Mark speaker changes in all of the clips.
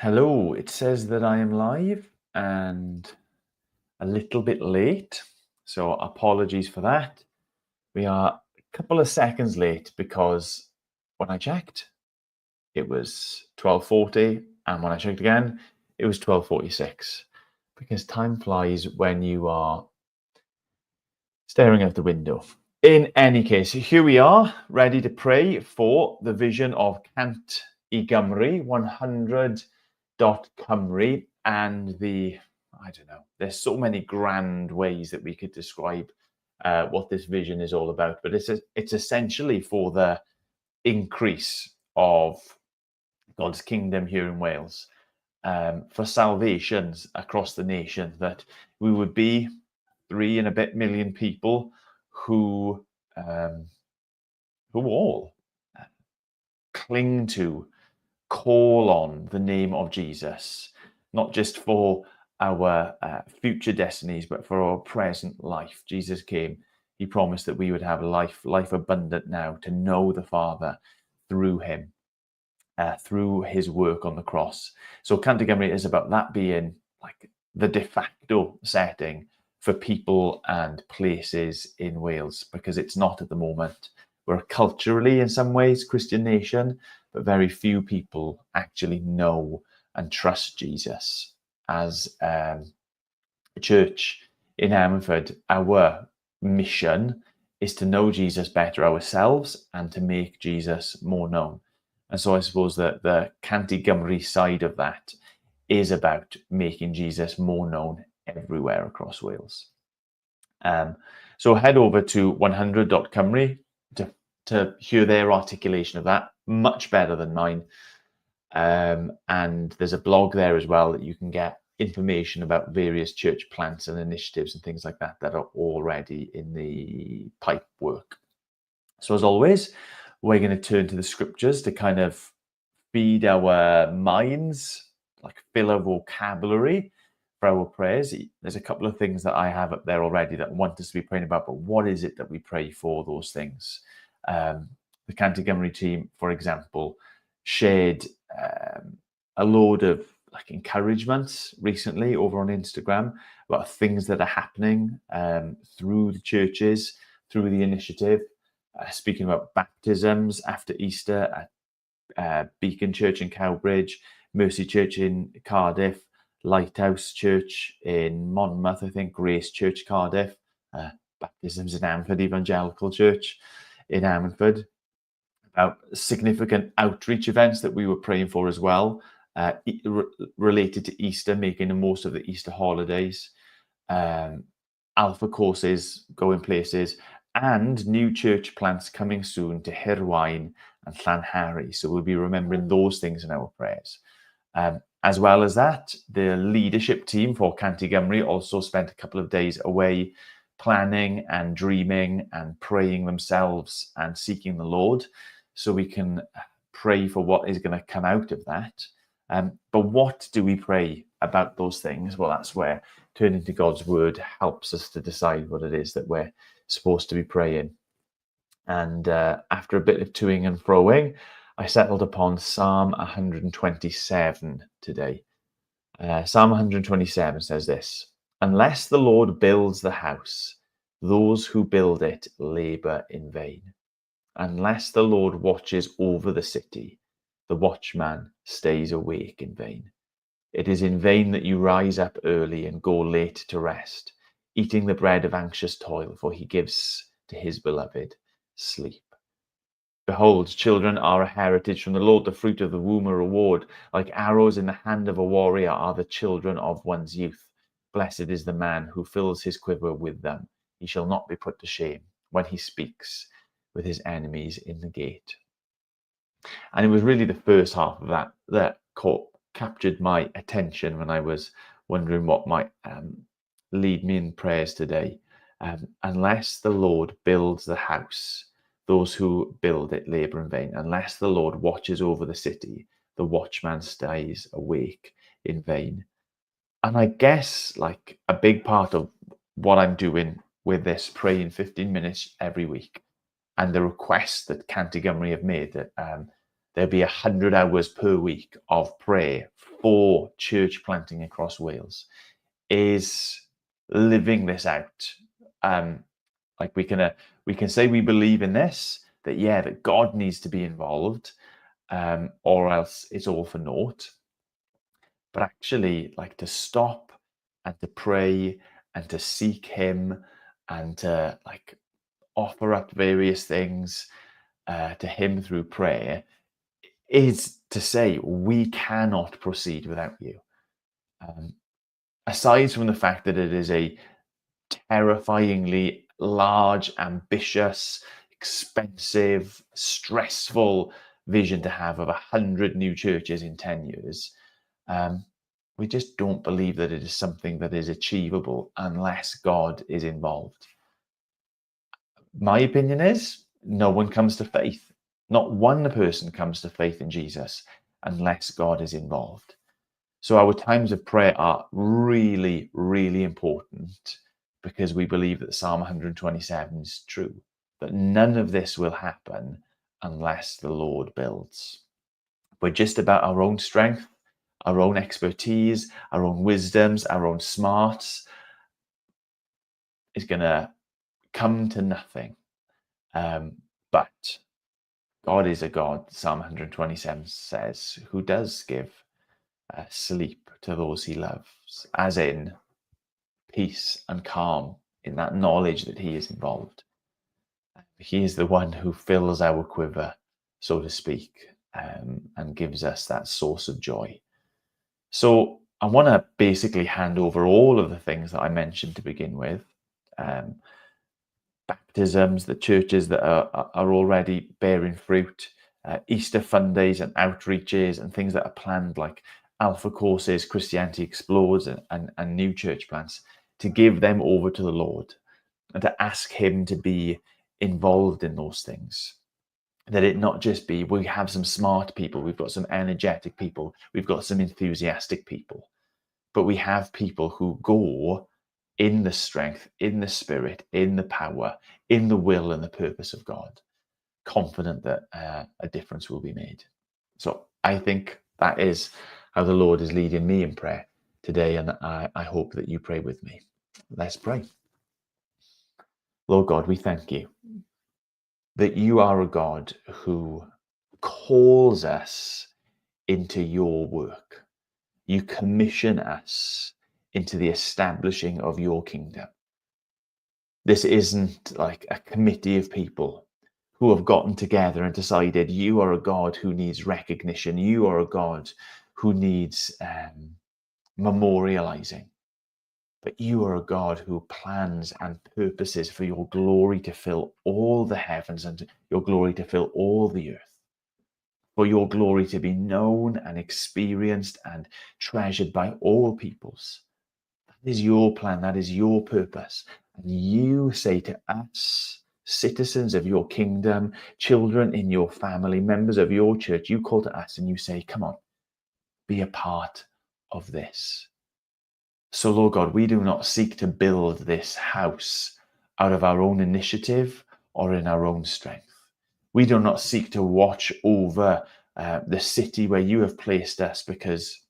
Speaker 1: Hello, it says that I am live and a little bit late, so apologies for that. We are a couple of seconds late because when I checked, it was 12:40, and when I checked again, it was 12:46. Because time flies when you are staring out the window. In any case, here we are, ready to pray for the vision of Cant I Gymru, 100.Cymru, and I don't know, there's so many grand ways that we could describe what this vision is all about, but it's essentially for the increase of God's kingdom here in Wales, for salvations across the nation, that we would be 3 and a bit million people who all cling to, call on the name of Jesus, not just for our future destinies, but for our present life. Jesus came, he promised that we would have life abundant now, to know the Father through him, through his work on the cross. So Cant I Gymru is about that being like the de facto setting for people and places in Wales, because it's not at the moment. We're culturally, in some ways, Christian nation, but very few people actually know and trust Jesus. As a church in Ammanford, our mission is to know Jesus better ourselves and to make Jesus more known. And so I suppose that the Cant I Gymru side of that is about making Jesus more known everywhere across Wales. So head over to 100.Cymru to hear their articulation of that, much better than mine. And there's a blog there as well that you can get information about various church plants and initiatives and things like that that are already in the pipe work. So as always, we're going to turn to the scriptures to kind of feed our minds, like fill our vocabulary for our prayers. There's a couple of things that I have up there already that I want us to be praying about, but what is it that we pray for those things? The Cant I Gymru team, for example, shared a load of like encouragements recently over on Instagram about things that are happening through the churches, through the initiative. Speaking about baptisms after Easter at Beacon Church in Cowbridge, Mercy Church in Cardiff, Lighthouse Church in Monmouth, I think, Grace Church Cardiff, baptisms in Ammanford Evangelical Church in Ammanford, about significant outreach events that we were praying for as well, related to Easter, making the most of the Easter holidays, Alpha courses going places, and new church plants coming soon to Hirwaun and Llanhari. So we'll be remembering those things in our prayers. As well as that, the leadership team for Cant I Gymru also spent a couple of days away planning and dreaming and praying themselves and seeking the Lord, so we can pray for what is going to come out of that. But what do we pray about those things? Well, that's where turning to God's word helps us to decide what it is that we're supposed to be praying. And after a bit of toing and froing, I settled upon Psalm 127 today. Psalm 127 says this: "Unless the Lord builds the house, those who build it labor in vain. Unless the Lord watches over the city, the watchman stays awake in vain. It is in vain that you rise up early and go late to rest, eating the bread of anxious toil, for he gives to his beloved sleep. Behold, children are a heritage from the Lord, the fruit of the womb a reward. Like arrows in the hand of a warrior are the children of one's youth. Blessed is the man who fills his quiver with them. He shall not be put to shame when he speaks with his enemies in the gate." And it was really the first half of that captured my attention when I was wondering what might lead me in prayers today. Unless the Lord builds the house, those who build it labor in vain. Unless the Lord watches over the city, the watchman stays awake in vain. And I guess like a big part of what I'm doing with this praying 15 minutes every week, and the request that Cant I Gymru have made, that there'll be 100 hours per week of prayer for church planting across Wales, is living this out. Like we can say we believe in this, that God needs to be involved, or else it's all for naught. But actually, like, to stop and to pray and to seek Him and to like offer up various things to Him through prayer is to say we cannot proceed without you. Aside from the fact that it is a terrifyingly large, ambitious, expensive, stressful vision to have of 100 new churches in 10 years, we just don't believe that it is something that is achievable unless God is involved. My opinion is no one comes to faith. Not one person comes to faith in Jesus unless God is involved. So our times of prayer are really, really important, because we believe that Psalm 127 is true, that none of this will happen unless the Lord builds. We're just about our own strength, our own expertise, our own wisdoms, our own smarts is going to come to nothing. But God is a God, Psalm 127 says, who does give sleep to those he loves, as in peace and calm in that knowledge that he is involved. He is the one who fills our quiver, so to speak, and gives us that source of joy. So I want to basically hand over all of the things that I mentioned to begin with. Baptisms, the churches that are already bearing fruit, Easter fun days and outreaches and things that are planned, like Alpha courses, Christianity Explores, and new church plants, to give them over to the Lord and to ask him to be involved in those things. That it not just be, we have some smart people, we've got some energetic people, we've got some enthusiastic people, but we have people who go in the strength, in the spirit, in the power, in the will and the purpose of God, confident that a difference will be made. So I think that is how the Lord is leading me in prayer today, and I hope that you pray with me. Let's pray. Lord God, we thank you that you are a God who calls us into your work. You commission us into the establishing of your kingdom. This isn't like a committee of people who have gotten together and decided you are a God who needs recognition. You are a God who needs memorializing. But you are a God who plans and purposes for your glory to fill all the heavens and your glory to fill all the earth. For your glory to be known and experienced and treasured by all peoples. That is your plan. That is your purpose. And you say to us, citizens of your kingdom, children in your family, members of your church, you call to us and you say, come on, be a part of this. So, Lord God, we do not seek to build this house out of our own initiative or in our own strength. We do not seek to watch over the city where you have placed us, because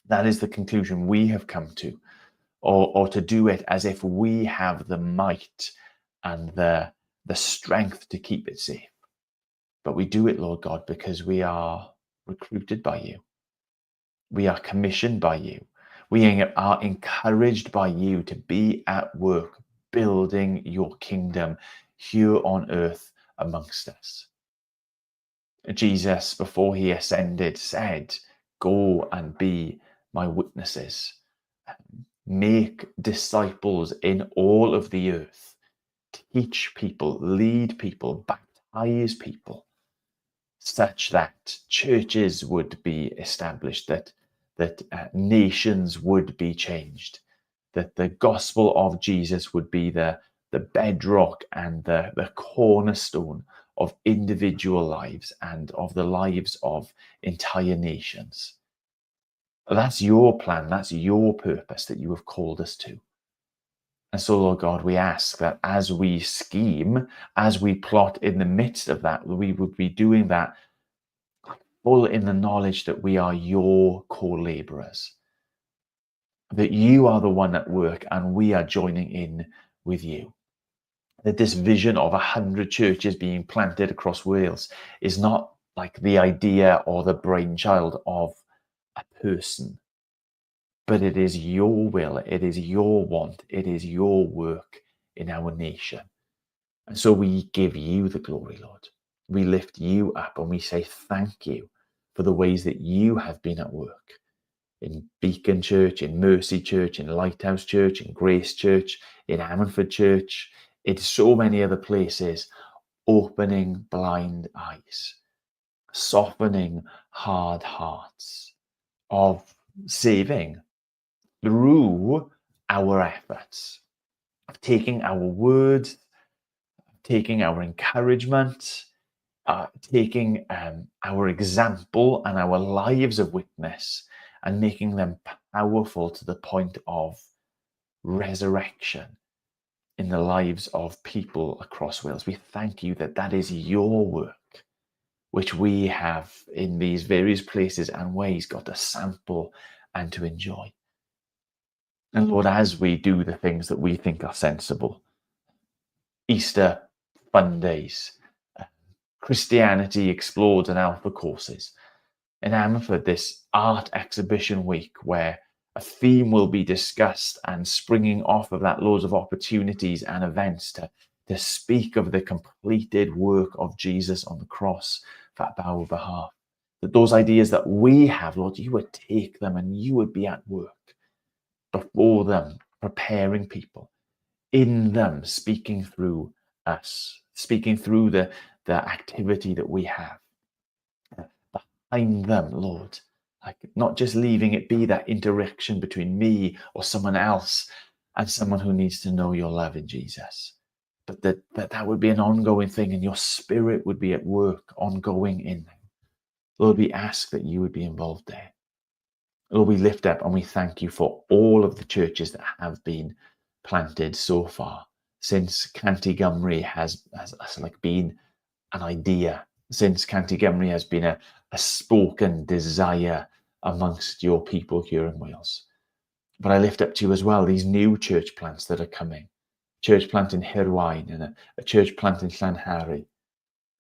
Speaker 1: that is the conclusion we have come to, or to do it as if we have the might and the strength to keep it safe. But we do it, Lord God, because we are recruited by you. We are commissioned by you. We are encouraged by you to be at work building your kingdom here on earth amongst us. Jesus, before he ascended, said, go and be my witnesses. Make disciples in all of the earth. Teach people, lead people, baptize people, such that churches would be established, that nations would be changed, that the gospel of Jesus would be the bedrock and the cornerstone of individual lives and of the lives of entire nations. That's your plan. That's your purpose that you have called us to. And so, Lord God, we ask that as we scheme, as we plot in the midst of that, we would be doing that full in the knowledge that we are your co-laborers, that you are the one at work and we are joining in with you. That this vision of 100 churches being planted across Wales is not like the idea or the brainchild of a person, but it is your will, it is your want, it is your work in our nation. And so we give you the glory, Lord. We lift you up and we say thank you for the ways that you have been at work in Beacon Church, in Mercy Church, in Lighthouse Church, in Grace Church, in Ammanford Church, in so many other places, opening blind eyes, softening hard hearts, of saving through our efforts, of taking our words, taking our encouragement, taking our example and our lives of witness and making them powerful to the point of resurrection in the lives of people across Wales. We thank you that that is your work, which we have in these various places and ways got to sample and to enjoy. And Lord, as we do the things that we think are sensible, Easter fun days, Christianity Explored and Alpha courses, in Ammanford, this art exhibition week where a theme will be discussed and springing off of that loads of opportunities and events to speak of the completed work of Jesus on the cross for our behalf. That those ideas that we have, Lord, you would take them and you would be at work before them, preparing people, in them, speaking through us, speaking through the activity that we have. Behind them, Lord, like not just leaving it be that interaction between me or someone else and someone who needs to know your love in Jesus, but that would be an ongoing thing and your spirit would be at work ongoing in them. Lord, we ask that you would be involved there. Lord, we lift up and we thank you for all of the churches that have been planted so far since Canty Gymru has like been an idea, since Canty Gymru has been a spoken desire amongst your people here in Wales. But I lift up to you as well these new church plants that are coming. Church plant in Hirwaun and a church plant in Llanhari.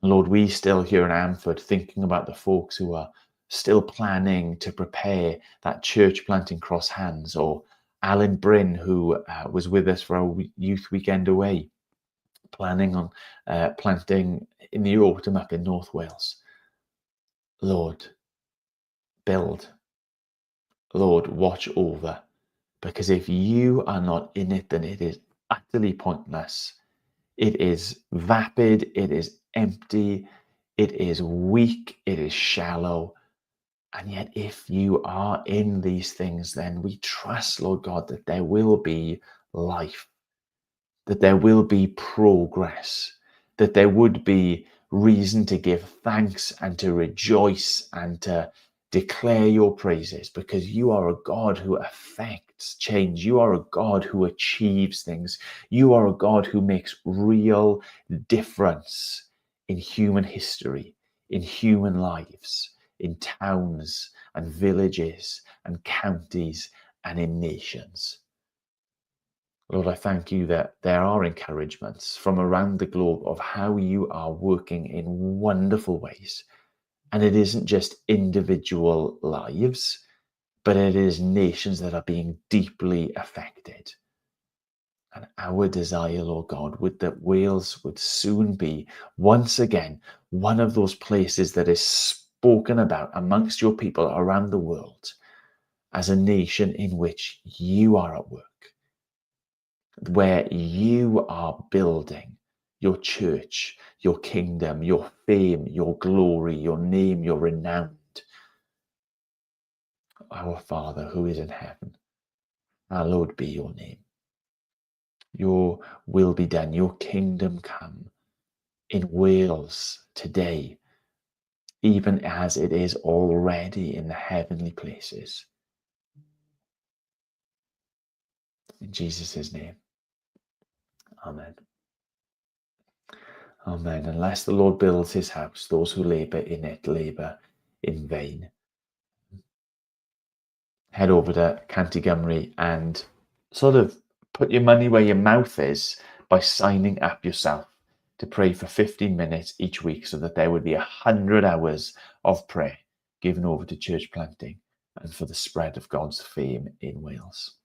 Speaker 1: Lord, we still here in Amford thinking about the folks who are still planning to prepare that church plant in Cross Hands, or Alan Bryn, who was with us for our youth weekend away, planning on planting in the autumn up in North Wales. Lord, build. Lord, watch over. Because if you are not in it, then it is utterly pointless. It is vapid, it is empty, it is weak, it is shallow. And yet, if you are in these things, then we trust, Lord God, that there will be life, that there will be progress, that there would be reason to give thanks and to rejoice and to declare your praises, because you are a God who affects change. You are a God who achieves things. You are a God who makes real difference in human history, in human lives, in towns and villages and counties and in nations. Lord, I thank you that there are encouragements from around the globe of how you are working in wonderful ways. And it isn't just individual lives, but it is nations that are being deeply affected. And our desire, Lord God, would that Wales would soon be once again one of those places that is spoken about amongst your people around the world as a nation in which you are at work, where you are building your church, your kingdom, your fame, your glory, your name, your renown. Our Father who is in heaven, hallowed be your name. Your will be done, your kingdom come in Wales today, even as it is already in the heavenly places. In Jesus' name, amen. Amen. Unless the Lord builds his house, those who labor in it labor in vain. Head over to Cantigymry and sort of put your money where your mouth is by signing up yourself to pray for 15 minutes each week, so that there would be 100 hours of prayer given over to church planting and for the spread of God's fame in Wales.